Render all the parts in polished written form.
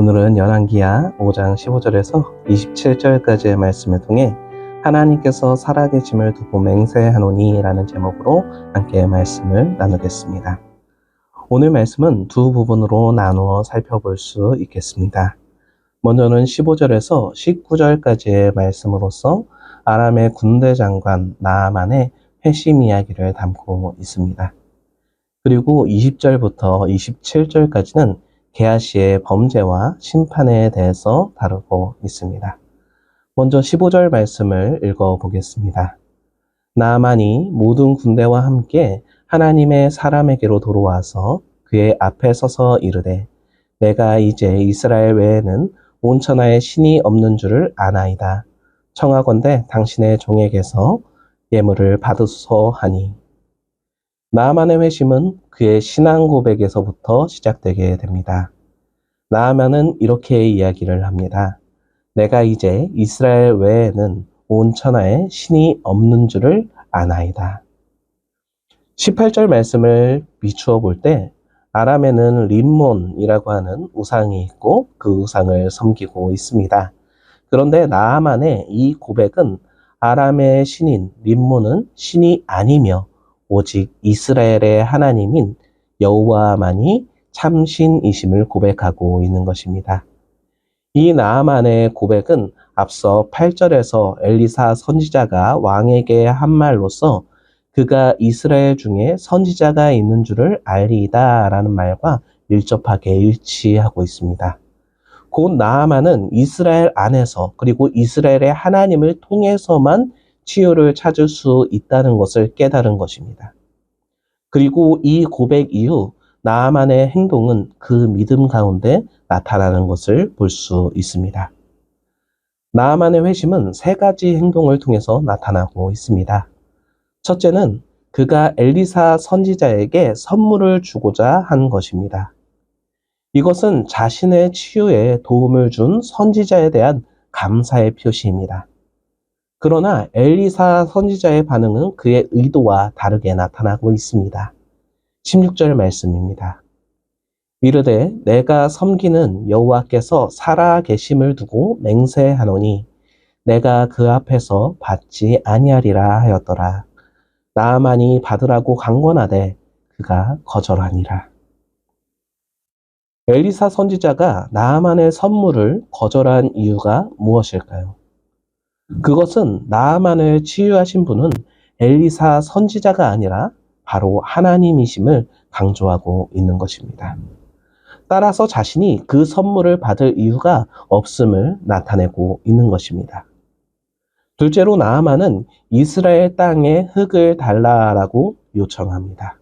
오늘은 열왕기하 5장 15절에서 27절까지의 말씀을 통해 하나님께서 살아계심을 두고 맹세하노니 라는 제목으로 함께 말씀을 나누겠습니다. 오늘 말씀은 두 부분으로 나누어 살펴볼 수 있겠습니다. 먼저는 15절에서 19절까지의 말씀으로서 아람의 군대 장관 나아만의 회심 이야기를 담고 있습니다. 그리고 20절부터 27절까지는 게하시의 범죄와 심판에 대해서 다루고 있습니다. 먼저 15절 말씀을 읽어보겠습니다. 나아만이 모든 군대와 함께 하나님의 사람에게로 돌아와서 그의 앞에 서서 이르되 내가 이제 이스라엘 외에는 온 천하에 신이 없는 줄을 아나이다. 청하건대 당신의 종에게서 예물을 받으소서 하니 나아만의 회심은 그의 신앙 고백에서부터 시작되게 됩니다. 나아만은 이렇게 이야기를 합니다. 내가 이제 이스라엘 외에는 온 천하에 신이 없는 줄을 아나이다. 18절 말씀을 비추어 볼 때 아람에는 림몬이라고 하는 우상이 있고 그 우상을 섬기고 있습니다. 그런데 나아만의 이 고백은 아람의 신인 림몬은 신이 아니며 오직 이스라엘의 하나님인 여호와만이 참신이심을 고백하고 있는 것입니다. 이 나아만의 고백은 앞서 8절에서 엘리사 선지자가 왕에게 한 말로서 그가 이스라엘 중에 선지자가 있는 줄을 알리이다 라는 말과 밀접하게 일치하고 있습니다. 곧 나아만은 이스라엘 안에서 그리고 이스라엘의 하나님을 통해서만 치유를 찾을 수 있다는 것을 깨달은 것입니다. 그리고 이 고백 이후 나아만의 행동은 그 믿음 가운데 나타나는 것을 볼 수 있습니다. 나아만의 회심은 세 가지 행동을 통해서 나타나고 있습니다. 첫째는 그가 엘리사 선지자에게 선물을 주고자 한 것입니다. 이것은 자신의 치유에 도움을 준 선지자에 대한 감사의 표시입니다. 그러나 엘리사 선지자의 반응은 그의 의도와 다르게 나타나고 있습니다. 16절 말씀입니다. 이르되 내가 섬기는 여호와께서 살아 계심을 두고 맹세하노니 내가 그 앞에서 받지 아니하리라 하였더라. 나아만이 받으라고 강권하되 그가 거절하니라. 엘리사 선지자가 나아만의 선물을 거절한 이유가 무엇일까요? 그것은 나아만을 치유하신 분은 엘리사 선지자가 아니라 바로 하나님이심을 강조하고 있는 것입니다. 따라서 자신이 그 선물을 받을 이유가 없음을 나타내고 있는 것입니다. 둘째로 나아만은 이스라엘 땅에 흙을 달라라고 요청합니다.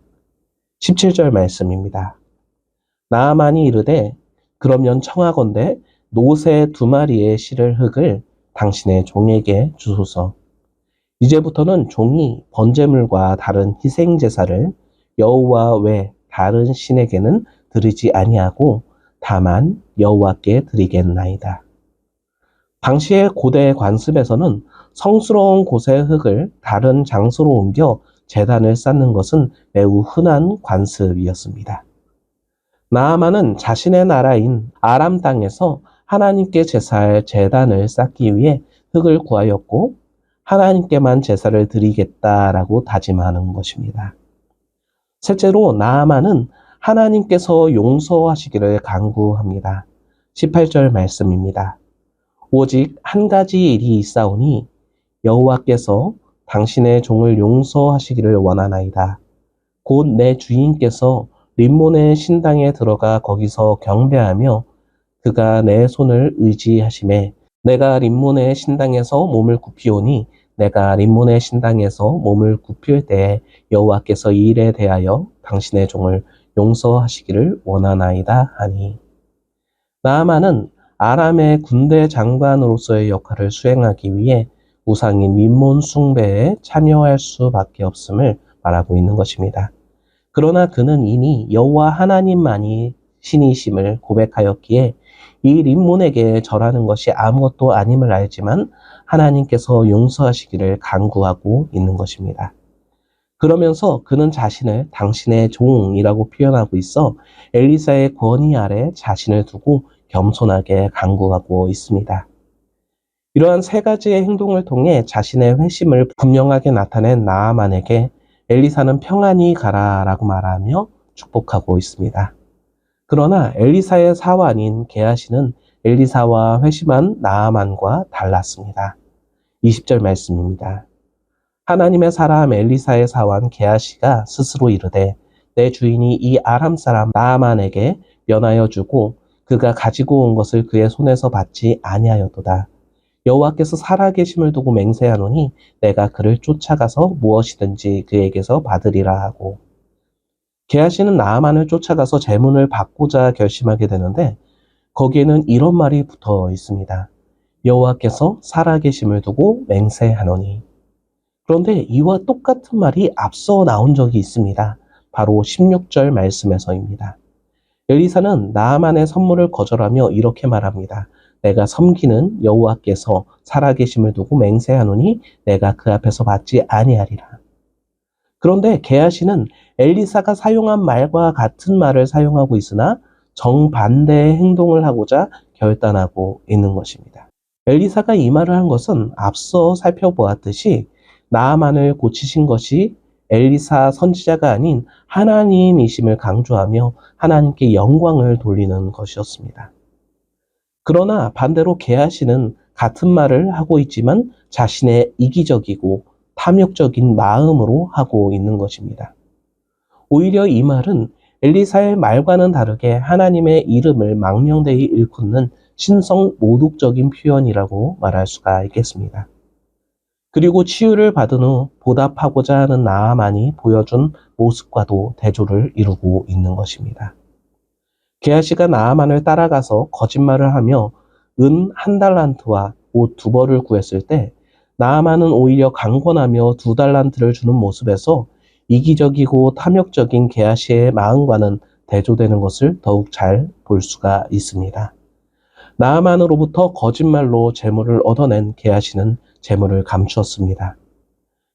17절 말씀입니다. 나아만이 이르되 그러면 청하건대 노새 2마리의 실을 흙을 당신의 종에게 주소서. 이제부터는 종이 번제물과 다른 희생 제사를 여호와 외 다른 신에게는 드리지 아니하고 다만 여호와께 드리겠나이다. 당시의 고대 관습에서는 성스러운 곳의 흙을 다른 장소로 옮겨 제단을 쌓는 것은 매우 흔한 관습이었습니다. 나아만은 자신의 나라인 아람 땅에서 하나님께 제사할 제단을 쌓기 위해 흙을 구하였고 하나님께만 제사를 드리겠다라고 다짐하는 것입니다. 셋째로 나아만은 하나님께서 용서하시기를 간구합니다. 18절 말씀입니다. 오직 한 가지 일이 있사오니 여호와께서 당신의 종을 용서하시기를 원하나이다. 곧 내 주인께서 림몬의 신당에 들어가 거기서 경배하며 그가 내 손을 의지하심에 내가 림몬의 신당에서 몸을 굽히오니 내가 림몬의 신당에서 몸을 굽힐 때에 여호와께서 이 일에 대하여 당신의 종을 용서하시기를 원하나이다 하니 나아만은 아람의 군대 장관으로서의 역할을 수행하기 위해 우상인 림몬 숭배에 참여할 수밖에 없음을 말하고 있는 것입니다. 그러나 그는 이미 여호와 하나님만이 신이심을 고백하였기에 이 림몬에게 절하는 것이 아무것도 아님을 알지만 하나님께서 용서하시기를 간구하고 있는 것입니다. 그러면서 그는 자신을 당신의 종이라고 표현하고 있어 엘리사의 권위 아래 자신을 두고 겸손하게 간구하고 있습니다. 이러한 세 가지의 행동을 통해 자신의 회심을 분명하게 나타낸 나아만에게 엘리사는 평안히 가라라고 말하며 축복하고 있습니다. 그러나 엘리사의 사환인 게하시는 엘리사와 회심한 나아만과 달랐습니다. 20절 말씀입니다. 하나님의 사람 엘리사의 사환 게하시가 스스로 이르되 내 주인이 이 아람 사람 나아만에게 면하여 주고 그가 가지고 온 것을 그의 손에서 받지 아니하였도다. 여호와께서 살아계심을 두고 맹세하노니 내가 그를 쫓아가서 무엇이든지 그에게서 받으리라 하고, 게하시는 나아만을 쫓아가서 재문을 받고자 결심하게 되는데 거기에는 이런 말이 붙어 있습니다. 여호와께서 살아계심을 두고 맹세하노니. 그런데 이와 똑같은 말이 앞서 나온 적이 있습니다. 바로 16절 말씀에서입니다. 엘리사는 나아만의 선물을 거절하며 이렇게 말합니다. 내가 섬기는 여호와께서 살아계심을 두고 맹세하노니 내가 그 앞에서 받지 아니하리라. 그런데 게하시는 엘리사가 사용한 말과 같은 말을 사용하고 있으나 정반대의 행동을 하고자 결단하고 있는 것입니다. 엘리사가 이 말을 한 것은 앞서 살펴보았듯이 나아만을 고치신 것이 엘리사 선지자가 아닌 하나님이심을 강조하며 하나님께 영광을 돌리는 것이었습니다. 그러나 반대로 게하시는 같은 말을 하고 있지만 자신의 이기적이고 탐욕적인 마음으로 하고 있는 것입니다. 오히려 이 말은 엘리사의 말과는 다르게 하나님의 이름을 망령되이 일컫는 신성 모독적인 표현이라고 말할 수가 있겠습니다. 그리고 치유를 받은 후 보답하고자 하는 나아만이 보여준 모습과도 대조를 이루고 있는 것입니다. 게하시가 나아만을 따라가서 거짓말을 하며 은 1달란트와 옷 2벌을 구했을 때 나아만은 오히려 강권하며 2달란트를 주는 모습에서 이기적이고 탐욕적인 게하시의 마음과는 대조되는 것을 더욱 잘 볼 수가 있습니다. 나아만으로부터 거짓말로 재물을 얻어낸 게하시는 재물을 감추었습니다.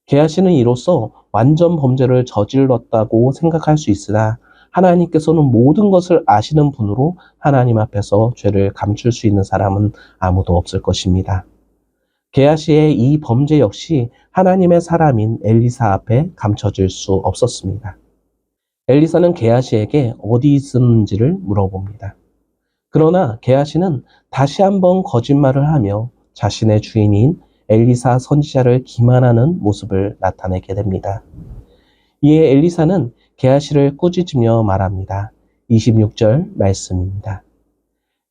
게하시는 이로써 완전 범죄를 저질렀다고 생각할 수 있으나 하나님께서는 모든 것을 아시는 분으로 하나님 앞에서 죄를 감출 수 있는 사람은 아무도 없을 것입니다. 게하시의 이 범죄 역시 하나님의 사람인 엘리사 앞에 감춰질 수 없었습니다. 엘리사는 게하시에게 어디 있었는지를 물어봅니다. 그러나 게하시는 다시 한번 거짓말을 하며 자신의 주인인 엘리사 선지자를 기만하는 모습을 나타내게 됩니다. 이에 엘리사는 게하시를 꾸짖으며 말합니다. 26절 말씀입니다.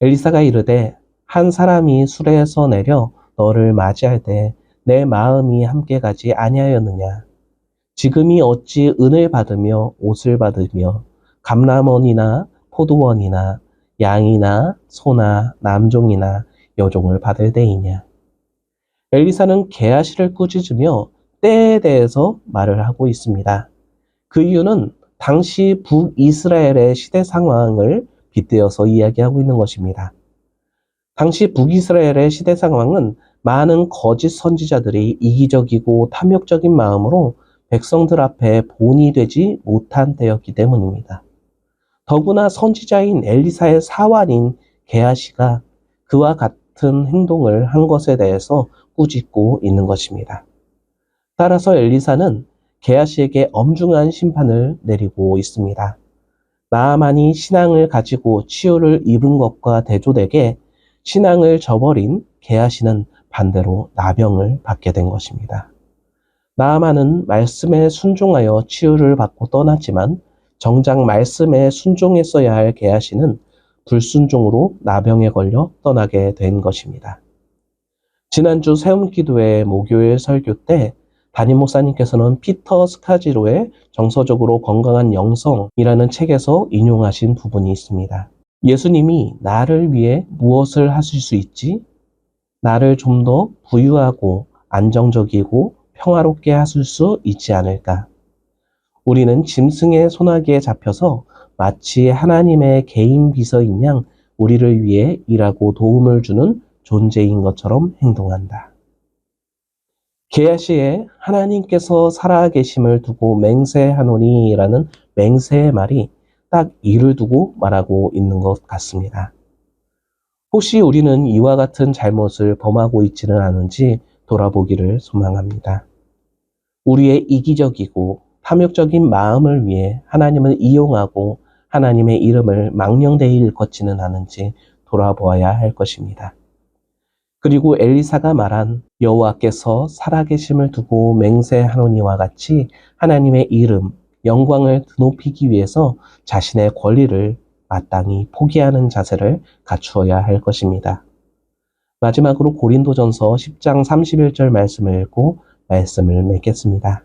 엘리사가 이르되 한 사람이 수레에서 내려 너를 맞이할 때 내 마음이 함께 가지 아니하였느냐. 지금이 어찌 은을 받으며 옷을 받으며 감람원이나 포도원이나 양이나 소나 남종이나 여종을 받을 때이냐. 엘리사는 게하시를 꾸짖으며 때에 대해서 말을 하고 있습니다. 그 이유는 당시 북이스라엘의 시대 상황을 빗대어서 이야기하고 있는 것입니다. 당시 북이스라엘의 시대 상황은 많은 거짓 선지자들이 이기적이고 탐욕적인 마음으로 백성들 앞에 본이 되지 못한 때였기 때문입니다. 더구나 선지자인 엘리사의 사환인 게하시가 그와 같은 행동을 한 것에 대해서 꾸짖고 있는 것입니다. 따라서 엘리사는 게하시에게 엄중한 심판을 내리고 있습니다. 나아만이 신앙을 가지고 치유를 입은 것과 대조되게 신앙을 저버린 게하시는 반대로 나병을 받게 된 것입니다. 나아만은 말씀에 순종하여 치유를 받고 떠났지만 정작 말씀에 순종했어야 할 게하시는 불순종으로 나병에 걸려 떠나게 된 것입니다. 지난주 세움기도회 목요일 설교 때 담임 목사님께서는 피터 스카지로의 정서적으로 건강한 영성이라는 책에서 인용하신 부분이 있습니다. 예수님이 나를 위해 무엇을 하실 수 있지? 나를 좀 더 부유하고 안정적이고 평화롭게 하실 수 있지 않을까? 우리는 짐승의 소나기에 잡혀서 마치 하나님의 개인 비서인 양 우리를 위해 일하고 도움을 주는 존재인 것처럼 행동한다. 게하시에 하나님께서 살아계심을 두고 맹세하노니라는 맹세의 말이 딱 이를 두고 말하고 있는 것 같습니다. 혹시 우리는 이와 같은 잘못을 범하고 있지는 않은지 돌아보기를 소망합니다. 우리의 이기적이고 탐욕적인 마음을 위해 하나님을 이용하고 하나님의 이름을 망령되이 일컫지는 않은지 돌아보아야 할 것입니다. 그리고 엘리사가 말한 여호와께서 살아계심을 두고 맹세하노니와 같이 하나님의 이름, 영광을 드높이기 위해서 자신의 권리를 마땅히 포기하는 자세를 갖추어야 할 것입니다. 마지막으로 고린도전서 10장 31절 말씀을 읽고 말씀을 맺겠습니다.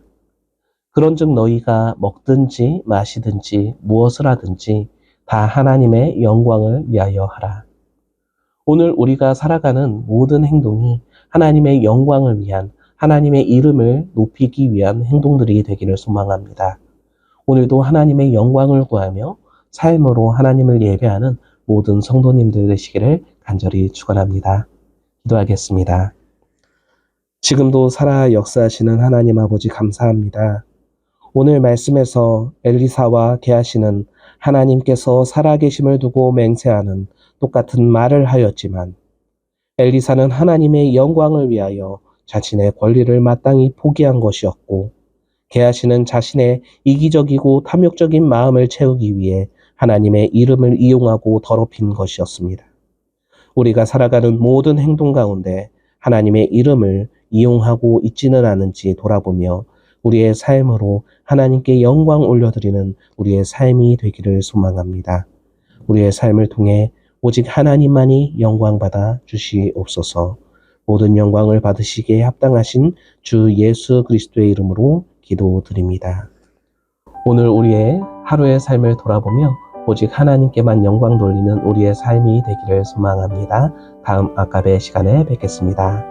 그런즉 너희가 먹든지 마시든지 무엇을 하든지 다 하나님의 영광을 위하여 하라. 오늘 우리가 살아가는 모든 행동이 하나님의 영광을 위한, 하나님의 이름을 높이기 위한 행동들이 되기를 소망합니다. 오늘도 하나님의 영광을 구하며 삶으로 하나님을 예배하는 모든 성도님들 되시기를 간절히 축원합니다. 기도하겠습니다. 지금도 살아 역사하시는 하나님 아버지 감사합니다. 오늘 말씀에서 엘리사와 게하시는 하나님께서 살아계심을 두고 맹세하는 똑같은 말을 하였지만 엘리사는 하나님의 영광을 위하여 자신의 권리를 마땅히 포기한 것이었고 게하시는 자신의 이기적이고 탐욕적인 마음을 채우기 위해 하나님의 이름을 이용하고 더럽힌 것이었습니다. 우리가 살아가는 모든 행동 가운데 하나님의 이름을 이용하고 있지는 않은지 돌아보며 우리의 삶으로 하나님께 영광 올려드리는 우리의 삶이 되기를 소망합니다. 우리의 삶을 통해 오직 하나님만이 영광받아 주시옵소서. 모든 영광을 받으시기에 합당하신 주 예수 그리스도의 이름으로 기도드립니다. 오늘 우리의 하루의 삶을 돌아보며 오직 하나님께만 영광 돌리는 우리의 삶이 되기를 소망합니다. 다음 아까베 시간에 뵙겠습니다.